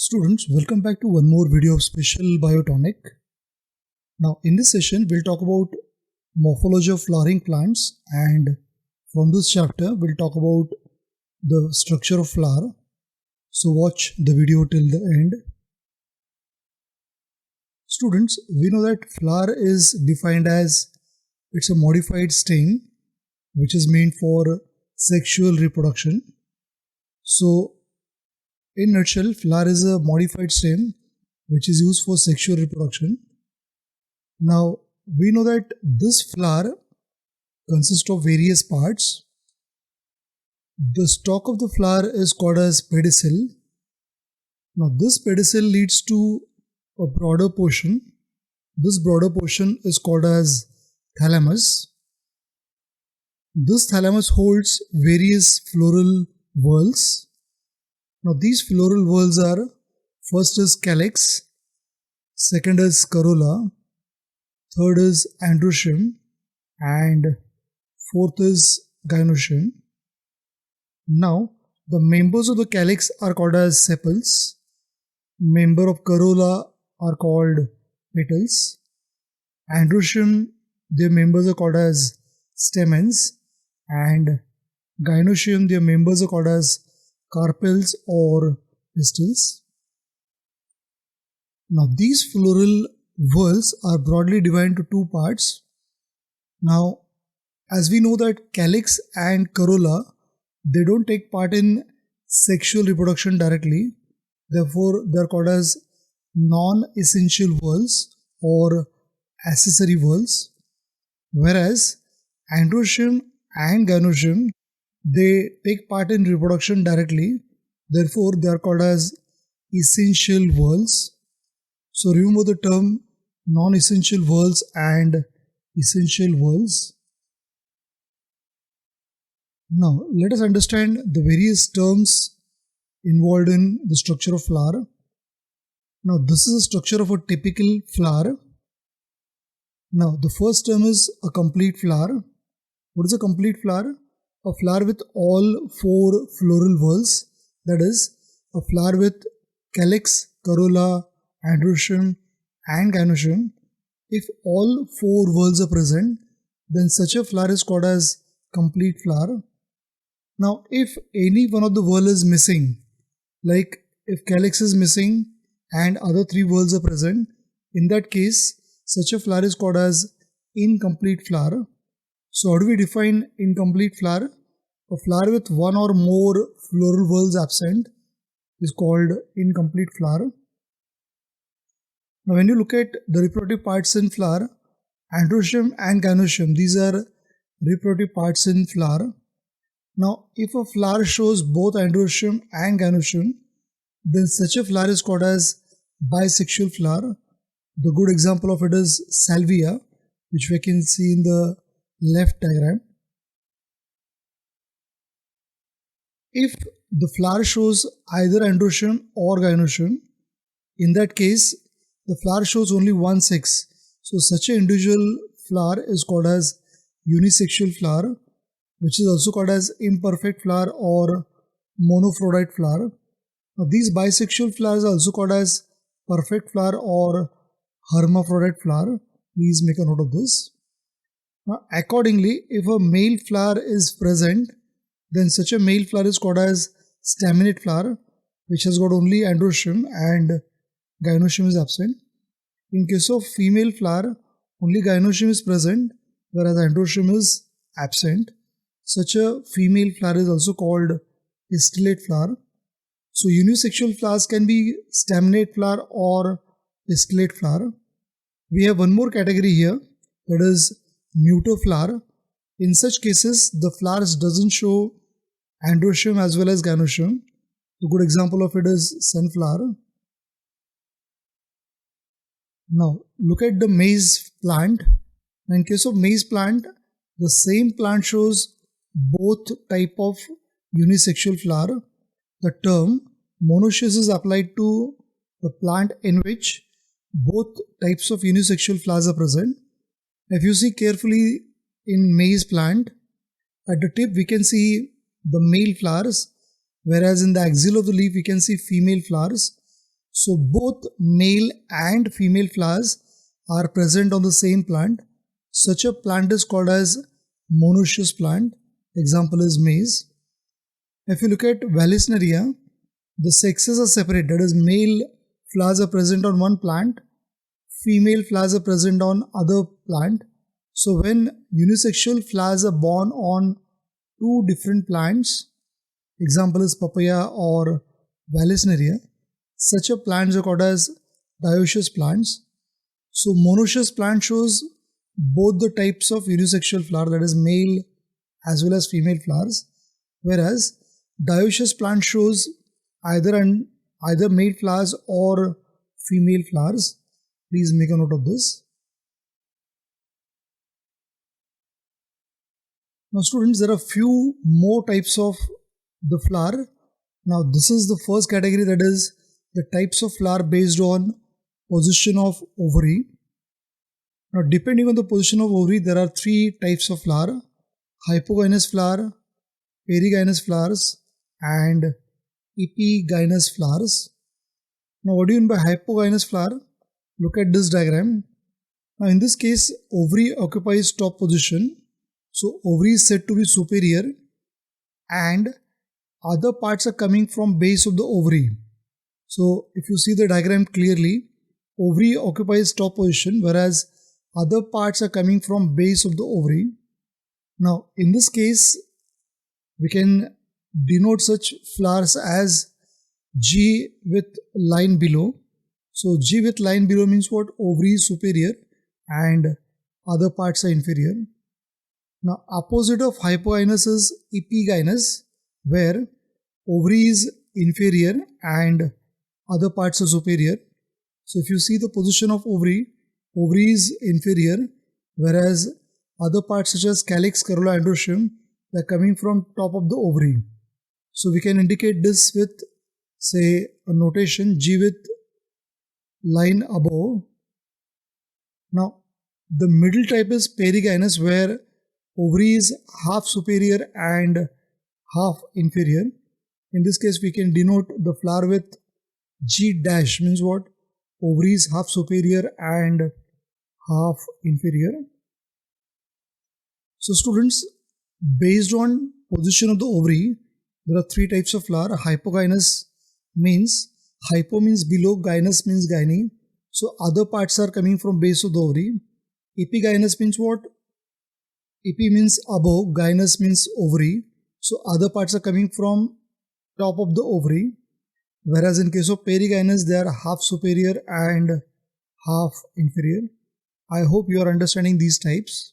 Students, welcome back to one more video of Special Biotonic. Now, in this session, we'll talk about morphology of flowering plants, and from this chapter, we'll talk about the structure of flower. So, watch the video till the end. Students, we know that flower is defined as it's a modified stem which is meant for sexual reproduction. So, in a nutshell, flower is a modified stem which is used for sexual reproduction. Now, we know that this flower consists of various parts. The stalk of the flower is called as pedicel. Now, this pedicel leads to a broader portion. This broader portion is called as thalamus. This thalamus holds various floral whorls. Now these floral whorls are, first is calyx, second is corolla, third is androecium, and fourth is gynoecium. Now the members of the calyx are called as sepals, member of corolla are called petals, androecium, their members are called as stamens, and gynoecium, their members are called as carpels or pistils. Now these floral whorls are broadly divided into two parts. Now, as we know that calyx and corolla, they don't take part in sexual reproduction directly, therefore they are called as non-essential whorls or accessory whorls, whereas androecium and gynoecium, they take part in reproduction directly, therefore they are called as essential whorls. So remember the term non-essential whorls and essential whorls. Now let us understand the various terms involved in the structure of flower. Now this is a structure of a typical flower. Now the first term is a complete flower. What is a complete flower? A flower with all four floral whorls, that is, a flower with calyx, corolla, androecium and gynoecium. If all four whorls are present, then such a flower is called as complete flower. Now, if any one of the whorl is missing, like if calyx is missing and other three whorls are present, in that case, such a flower is called as incomplete flower. So how do we define incomplete flower? A flower with one or more floral whorls absent is called incomplete flower. Now when you look at the reproductive parts in flower, androecium and gynoecium, these are reproductive parts in flower. Now if a flower shows both androecium and gynoecium, then such a flower is called as bisexual flower. The good example of it is salvia, which we can see in the left diagram. If the flower shows either androecium or gynoecium, in that case, the flower shows only one sex. So such an individual flower is called as unisexual flower, which is also called as imperfect flower or monophrodite flower. Now these bisexual flowers are also called as perfect flower or hermaphrodite flower. Please make a note of this. Now accordingly, if a male flower is present, then such a male flower is called as staminate flower, which has got only androecium and gynoecium is absent. In case of female flower, only gynoecium is present, whereas androecium is absent. Such a female flower is also called pistillate flower. So unisexual flowers can be staminate flower or pistillate flower. We have one more category here, that is neuter flower. In such cases, the flowers doesn't show androecium as well as gynoecium. A good example of it is sunflower. Now look at the maize plant. In case of maize plant, the same plant shows both type of unisexual flower. The term monoecious is applied to the plant in which both types of unisexual flowers are present. If you see carefully in maize plant, at the tip we can see the male flowers, whereas in the axil of the leaf we can see female flowers. So both male and female flowers are present on the same plant. Such a plant is called as monoecious plant. Example is maize. If you look at Vallisneria, the sexes are separate. That is, male flowers are present on one plant, female flowers are present on other plant. So when unisexual flowers are born on two different plants, example is papaya or Vallisneria, such a plants are called as dioecious plants. So monoecious plant shows both the types of unisexual flower, that is male as well as female flowers, whereas dioecious plant shows either male flowers or female flowers. Please make a note of this. Now students, there are few more types of the flower. Now this is the first category, that is the types of flower based on position of ovary. Now depending on the position of ovary, there are three types of flower: hypogynous flower, perigynous flowers and epigynous flowers. Now what do you mean by hypogynous flower? Look at this diagram. Now in this case, ovary occupies top position. So ovary is said to be superior and other parts are coming from base of the ovary. So if you see the diagram clearly, ovary occupies top position whereas other parts are coming from base of the ovary. Now in this case, we can denote such flowers as G with line below. So G with line below means what? Ovary is superior and other parts are inferior. Now opposite of hypogynous is epigynous, where ovary is inferior and other parts are superior. So if you see the position of ovary, ovary is inferior, whereas other parts such as calyx, corolla, androecium, they are coming from top of the ovary. So we can indicate this with, say, a notation G with line above. Now the middle type is perigynous, where ovary is half superior and half inferior. In this case, we can denote the flower with G dash, means what? Ovary is half superior and half inferior. So students, based on position of the ovary, there are three types of flower. Hypogynous means, hypo means below, gynous means gyne. So other parts are coming from base of the ovary. Epigynous means what? Epi means above, gynous means ovary. So other parts are coming from top of the ovary. Whereas in case of perigynous, they are half superior and half inferior. I hope you are understanding these types.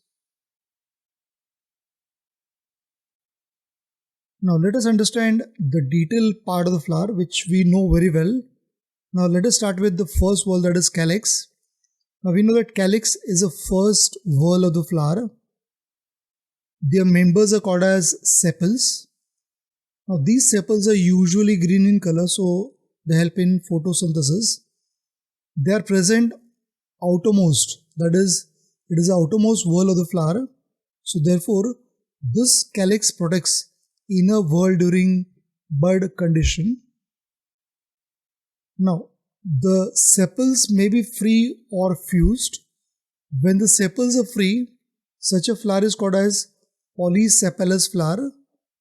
Now let us understand the detailed part of the flower, which we know very well. Now let us start with the first whorl, that is calyx. Now we know that calyx is the first whorl of the flower. Their members are called as sepals. Now these sepals are usually green in color, so they help in photosynthesis. They are present outermost, that is, it is the outermost whorl of the flower. So therefore, this calyx protects inner whorl during bud condition. Now, the sepals may be free or fused. When the sepals are free, such a flower is called as polysepalous flower.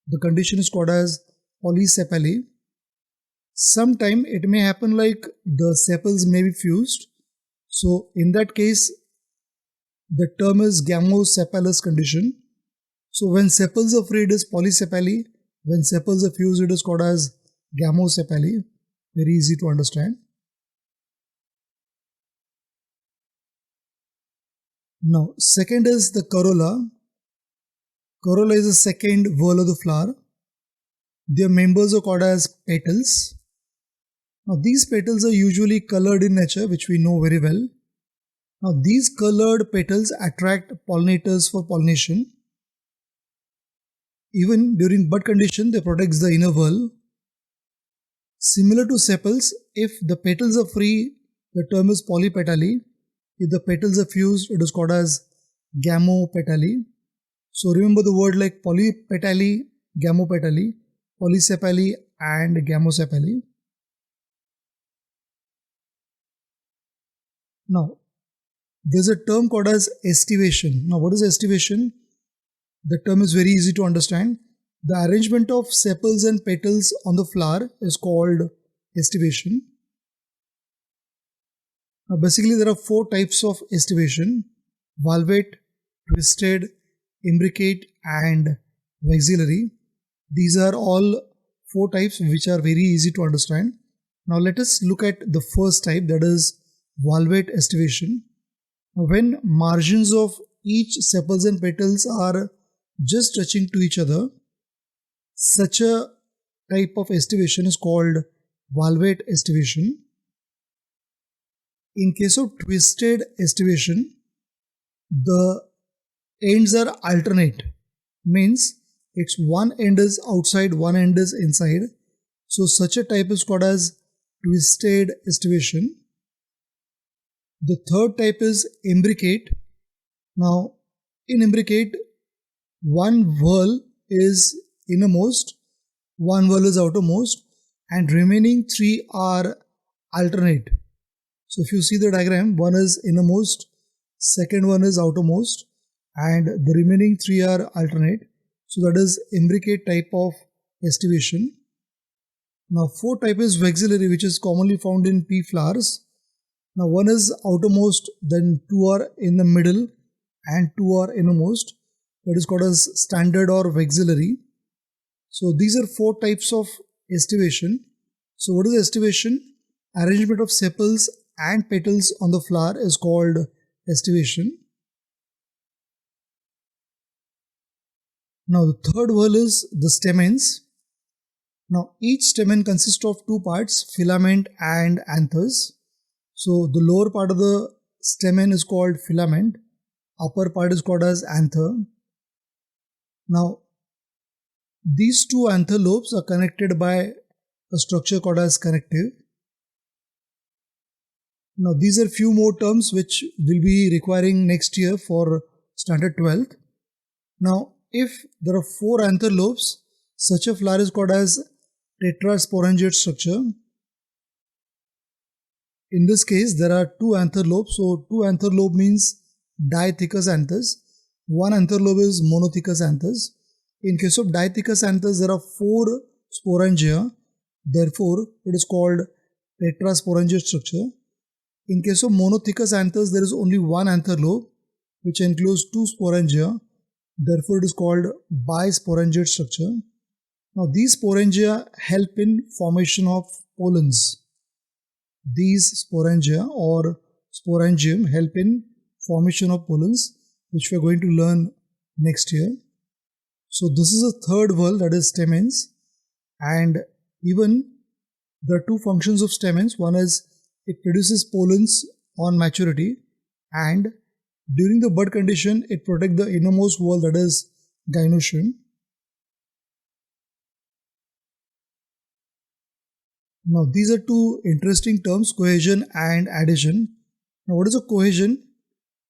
The condition is called as polysepally. Sometime it may happen like the sepals may be fused. So in that case, the term is gamosepalous condition. So when sepals are free, it is polysepally. When sepals are fused, it is called as gamosepally. Very easy to understand. Now, second is the corolla. Corolla is the second whorl of the flower. Their members are called as petals. Now, these petals are usually colored in nature, which we know very well. Now, these colored petals attract pollinators for pollination. Even during bud condition, they protect the inner whorl. Similar to sepals, if the petals are free, the term is polypetally. If the petals are fused, it is called as gamopetally. So remember the word like polypetally, gamopetally, polysepally and gamosepally. Now, there's a term called as estivation. Now, what is estivation? The term is very easy to understand. The arrangement of sepals and petals on the flower is called estivation. Now, basically, there are four types of estivation: valvate, twisted, imbricate, and vexillary. These are all four types which are very easy to understand. Now, let us look at the first type, that is valvate estivation. Now, when margins of each sepals and petals are just touching to each other, such a type of estivation is called valvate estivation. In case of twisted estivation, the ends are alternate, means it's one end is outside, one end is inside. So such a type is called as twisted estivation. The third type is imbricate. Now, in imbricate, one whorl is innermost, one whorl is outermost, and remaining three are alternate. So if you see the diagram, one is innermost, second one is outermost, and the remaining three are alternate. So that is imbricate type of estivation. Now, fourth type is vexillary, which is commonly found in pea flowers. Now, one is outermost, then two are in the middle, and two are innermost. That is called as standard or vexillary. So these are four types of estivation. So what is estivation? Arrangement of sepals and petals on the flower is called estivation. Now the third whorl is the stamens. Now each stamen consists of two parts, filament and anthers. So the lower part of the stamen is called filament, upper part is called as anther. Now these two anther lobes are connected by a structure called as connective. Now these are few more terms which will be requiring next year for standard 12th. Now if there are four anther lobes, such a flower is called as tetrasporangiate structure. In this case there are two anther lobes, so two anther lobe means dithecous anthers. One anther lobe is monothecous anthers. In case of dithecous anthers, there are four sporangia, therefore it is called tetrasporangiate structure. In case of monothecous anthers, there is only one anther lobe which includes two sporangia, therefore it is called bisporangiate structure. Now these sporangia help in formation of pollens. These sporangia or sporangium help in formation of pollens, which we are going to learn next year. So this is a third whorl, that is stamens, and even there are two functions of stamens. One is it produces pollens on maturity, and during the bud condition it protects the innermost whorl, that is gynoecium. Now these are two interesting terms, cohesion and adhesion. Now what is a cohesion?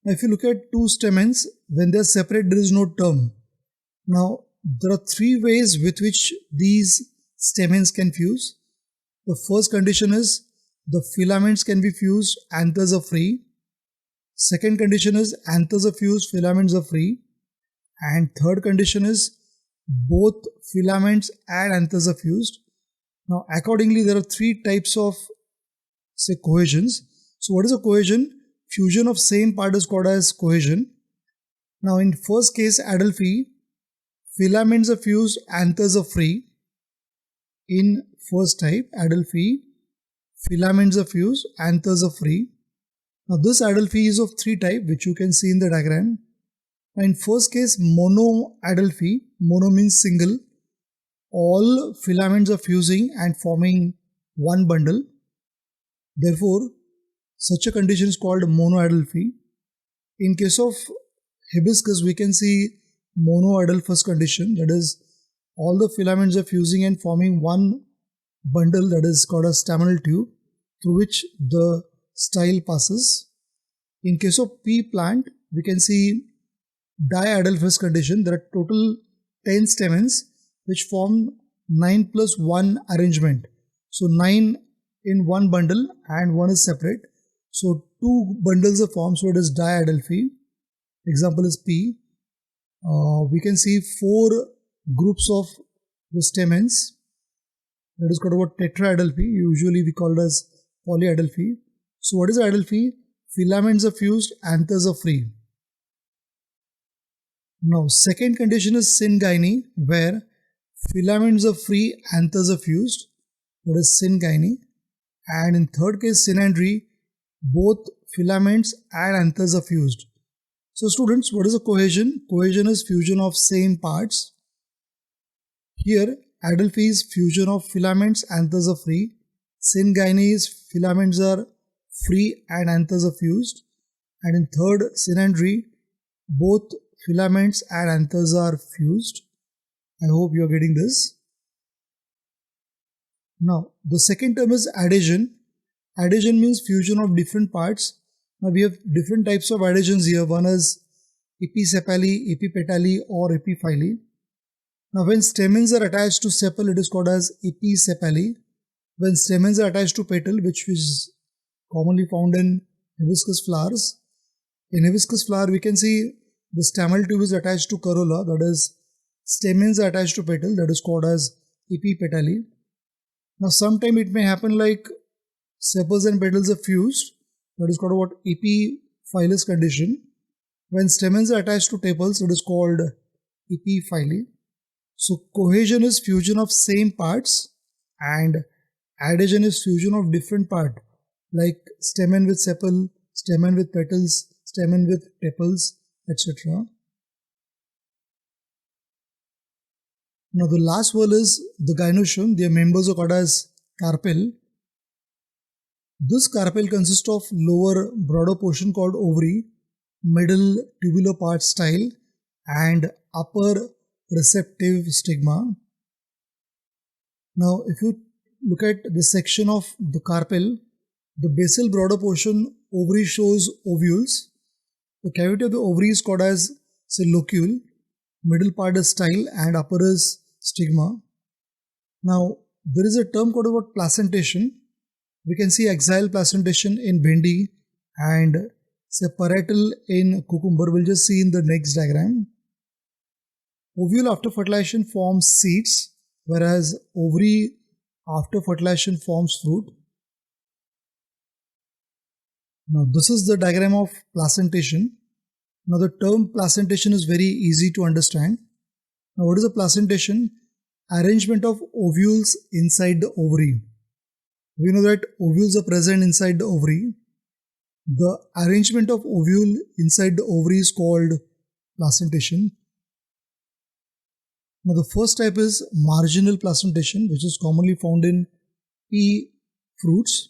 Now if you look at two stamens, when they are separate there is no term. Now there are three ways with which these stamens can fuse. The first condition is the filaments can be fused, anthers are free. Second condition is anthers are fused, filaments are free. And third condition is both filaments and anthers are fused. Now accordingly there are three types of cohesions. So what is a cohesion? Fusion of same part is called as cohesion. Now in first case Adelphi, filaments are fused, anthers are free. In first type Adelphi, filaments are fused, anthers are free. Now this Adelphi is of three types, which you can see in the diagram. Now in first case mono Adelphi, mono means single, all filaments are fusing and forming one bundle. Therefore such a condition is called mono Adelphi. In case of hibiscus we can see monoadelphous condition, that is all the filaments are fusing and forming one bundle, that is called a staminal tube through which the style passes. In case of pea plant we can see diadelphous condition. There are total 10 stamens which form 9 plus 1 arrangement. So 9 in one bundle and one is separate. So two bundles of forms, so it is diadelphy. Example is P. We can see four groups of the stamens. That is called about tetraadelphy. Usually we call it as polyadelphy. So what is adelphy? Filaments are fused, anthers are free. Now second condition is syngyny, where filaments are free, anthers are fused. That is syngyny. And in third case, synandry, both filaments and anthers are fused. So students, what is a cohesion? Cohesion is fusion of same parts. Here, adelphy is fusion of filaments, anthers are free. Syngyny is filaments are free and anthers are fused. And in third, synandry, both filaments and anthers are fused. I hope you are getting this. Now, the second term is adhesion. Adhesion means fusion of different parts. Now, we have different types of adhesions here. One is episepally, epipetally or epiphyly. Now, when stamens are attached to sepal, it is called as episepally. When stamens are attached to petal, which is commonly found in hibiscus flowers. In hibiscus flower, we can see the stamen tube is attached to corolla, that is, stamens are attached to petal, that is called as epipetally. Now, sometime it may happen like sepals and petals are fused, that is called what epiphylous condition. When stamens are attached to tepals, it is called epiphyly. So, cohesion is fusion of same parts and adhesion is fusion of different part, like stamen with sepal, stamen with petals, stamen with tepals, etc. Now the last one is the gynoecium. Their members are called as carpel. This carpel consists of lower broader portion called ovary, middle tubular part style and upper receptive stigma. Now if you look at the section of the carpel, the basal broader portion ovary shows ovules. The cavity of the ovary is called as locule, middle part is style and upper is stigma. Now there is a term called about placentation. We can see axial placentation in bhendi and say parietal in cucumber. We'll just see in the next diagram. Ovule after fertilization forms seeds, whereas ovary after fertilization forms fruit. Now this is the diagram of placentation. Now the term placentation is very easy to understand. Now what is a placentation? Arrangement of ovules inside the ovary. We know that ovules are present inside the ovary. The arrangement of ovule inside the ovary is called placentation. Now the first type is marginal placentation, which is commonly found in pea fruits.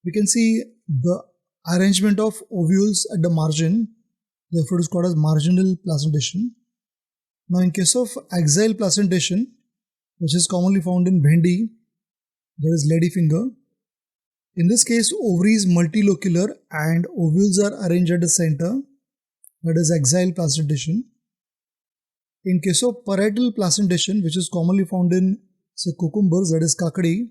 We can see the arrangement of ovules at the margin, therefore it is called as marginal placentation. Now in case of axial placentation, which is commonly found in bhendi, there is ladyfinger. In this case, ovary is multilocular and ovules are arranged at the center, that is axial placentation. In case of parietal placentation, which is commonly found in say cucumbers, that is kakadi,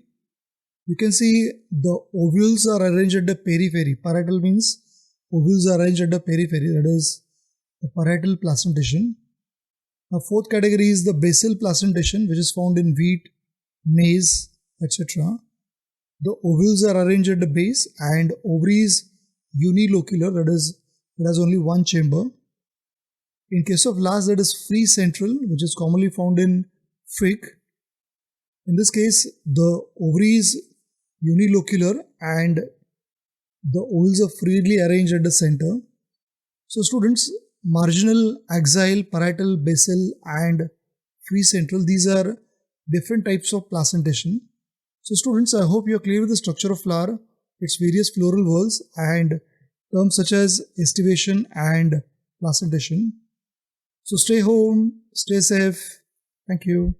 you can see the ovules are arranged at the periphery. Parietal means ovules are arranged at the periphery, that is the parietal placentation. Now fourth category is the basal placentation, which is found in wheat, maize, etc. The ovules are arranged at the base and ovary is unilocular, that is it has only one chamber. In case of last, that is free central, which is commonly found in fig. In this case, the ovary is unilocular and the ovules are freely arranged at the center. So students, marginal, axial, parietal, basal and free central, these are different types of placentation. So students, I hope you are clear with the structure of flower, its various floral whorls and terms such as estivation and placentation. So stay home, stay safe. Thank you.